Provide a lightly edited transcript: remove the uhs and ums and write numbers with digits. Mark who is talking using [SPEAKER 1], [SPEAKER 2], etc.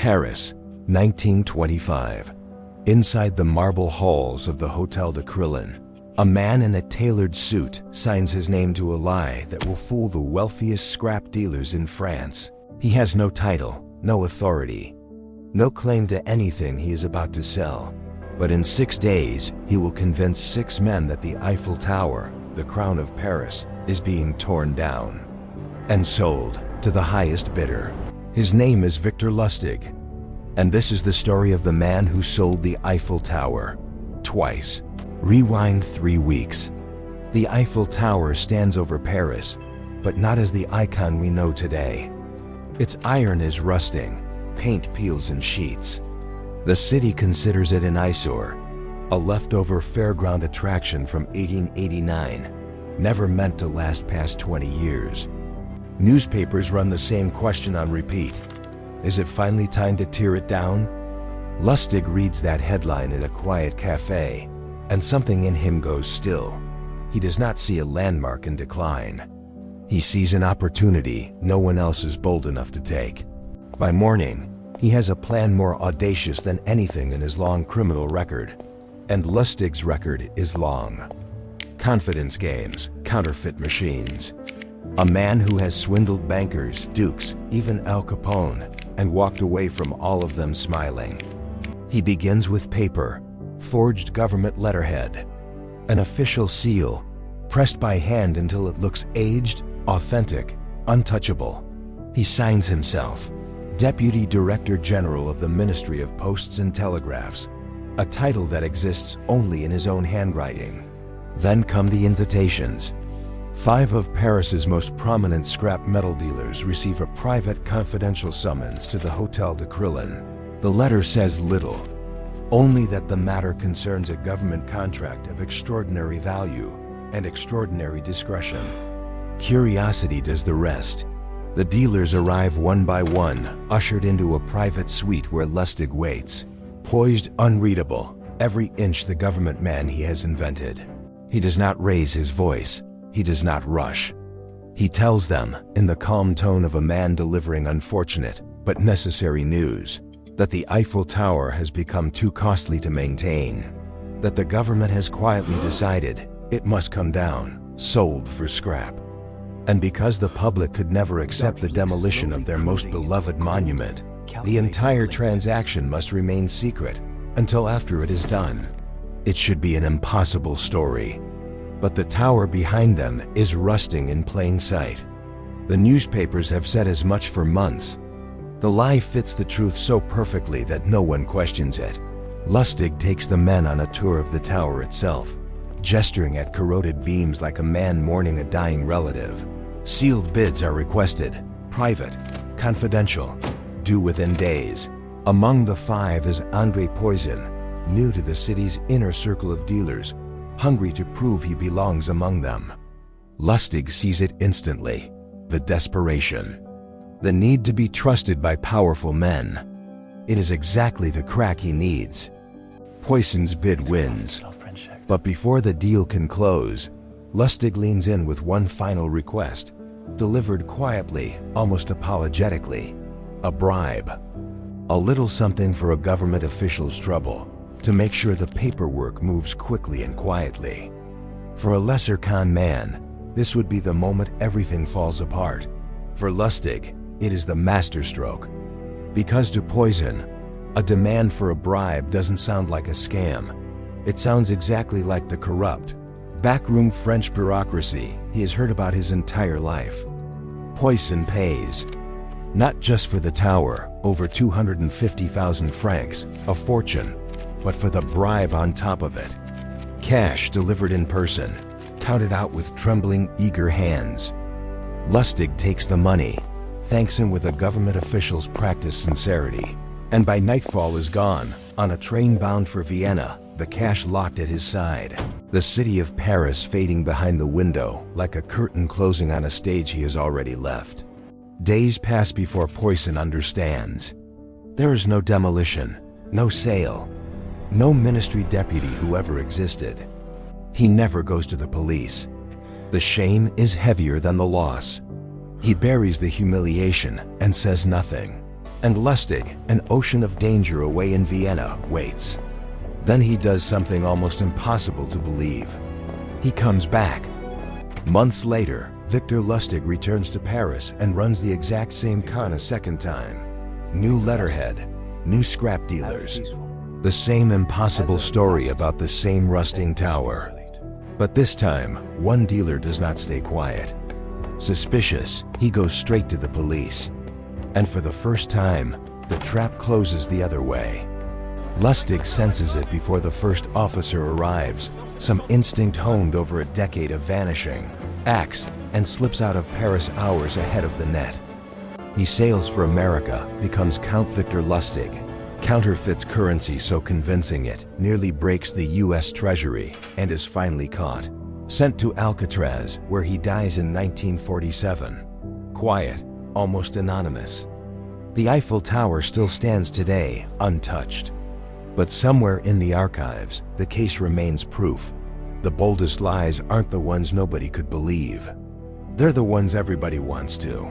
[SPEAKER 1] Paris, 1925. Inside the marble halls of the Hotel de Crillon, a man in a tailored suit signs his name to a lie that will fool the wealthiest scrap dealers in France. He has no title, no authority, no claim to anything he is about to sell. But in 6 days, he will convince 6 men that the Eiffel Tower, the crown of Paris, is being torn down and sold to the highest bidder. His name is Victor Lustig, and this is the story of the man who sold the Eiffel Tower twice. Rewind 3 weeks. The Eiffel Tower stands over Paris, but not as the icon we know today. Its iron is rusting, paint peels in sheets. The city considers it an eyesore, a leftover fairground attraction from 1889, never meant to last past 20 years. Newspapers run the same question on repeat. Is it finally time to tear it down? Lustig reads that headline in a quiet cafe, and something in him goes still. He does not see a landmark in decline. He sees an opportunity no one else is bold enough to take. By morning, he has a plan more audacious than anything in his long criminal record. And Lustig's record is long. Confidence games, counterfeit machines. A man who has swindled bankers, dukes, even Al Capone, and walked away from all of them smiling. He begins with paper, forged government letterhead, an official seal, pressed by hand until it looks aged, authentic, untouchable. He signs himself Deputy Director General of the Ministry of Posts and Telegraphs, a title that exists only in his own handwriting. Then come the invitations. 5 of Paris's most prominent scrap metal dealers receive a private confidential summons to the Hotel de Crillon. The letter says little, only that the matter concerns a government contract of extraordinary value and extraordinary discretion. Curiosity does the rest. The dealers arrive one by one, ushered into a private suite where Lustig waits, poised unreadable, every inch the government man he has invented. He does not raise his voice. He does not rush. He tells them, in the calm tone of a man delivering unfortunate but necessary news, that the Eiffel Tower has become too costly to maintain, that the government has quietly decided it must come down, sold for scrap. And because the public could never accept the demolition of their most beloved monument, the entire transaction must remain secret until after it is done. It should be an impossible story. But the tower behind them is rusting in plain sight. The newspapers have said as much for months. The lie fits the truth so perfectly that no one questions it. Lustig takes the men on a tour of the tower itself, gesturing at corroded beams like a man mourning a dying relative. Sealed bids are requested, private, confidential, due within days. Among the 5 is André Poisson, new to the city's inner circle of dealers, hungry to prove he belongs among them. Lustig sees it instantly, the desperation, the need to be trusted by powerful men. It is exactly the crack he needs. Poisson's bid wins, but before the deal can close, Lustig leans in with one final request, delivered quietly, almost apologetically: a bribe. A little something for a government official's trouble, to make sure the paperwork moves quickly and quietly. For a lesser con man, this would be the moment everything falls apart. For Lustig, it is the masterstroke. Because to Poisson, a demand for a bribe doesn't sound like a scam. It sounds exactly like the corrupt, backroom French bureaucracy he has heard about his entire life. Poisson pays. Not just for the tower, over 250,000 francs, a fortune, but for the bribe on top of it. Cash delivered in person, counted out with trembling, eager hands. Lustig takes the money, thanks him with a government official's practiced sincerity, and by nightfall is gone, on a train bound for Vienna, the cash locked at his side. The city of Paris fading behind the window, like a curtain closing on a stage he has already left. Days pass before Poisson understands. There is no demolition, no sale, no ministry deputy who ever existed. He never goes to the police. The shame is heavier than the loss. He buries the humiliation and says nothing. And Lustig, an ocean of danger away in Vienna, waits. Then he does something almost impossible to believe. He comes back. Months later, Victor Lustig returns to Paris and runs the exact same con a second time. New letterhead, new scrap dealers. The same impossible story about the same rusting tower. But this time, one dealer does not stay quiet. Suspicious, he goes straight to the police. And for the first time, the trap closes the other way. Lustig senses it before the first officer arrives, some instinct honed over a decade of vanishing, acts, and slips out of Paris hours ahead of the net. He sails for America, becomes Count Victor Lustig, counterfeits currency so convincing it nearly breaks the US Treasury, and is finally caught. Sent to Alcatraz, where he dies in 1947. Quiet, almost anonymous. The Eiffel Tower still stands today, untouched. But somewhere in the archives, the case remains proof. The boldest lies aren't the ones nobody could believe. They're the ones everybody wants to.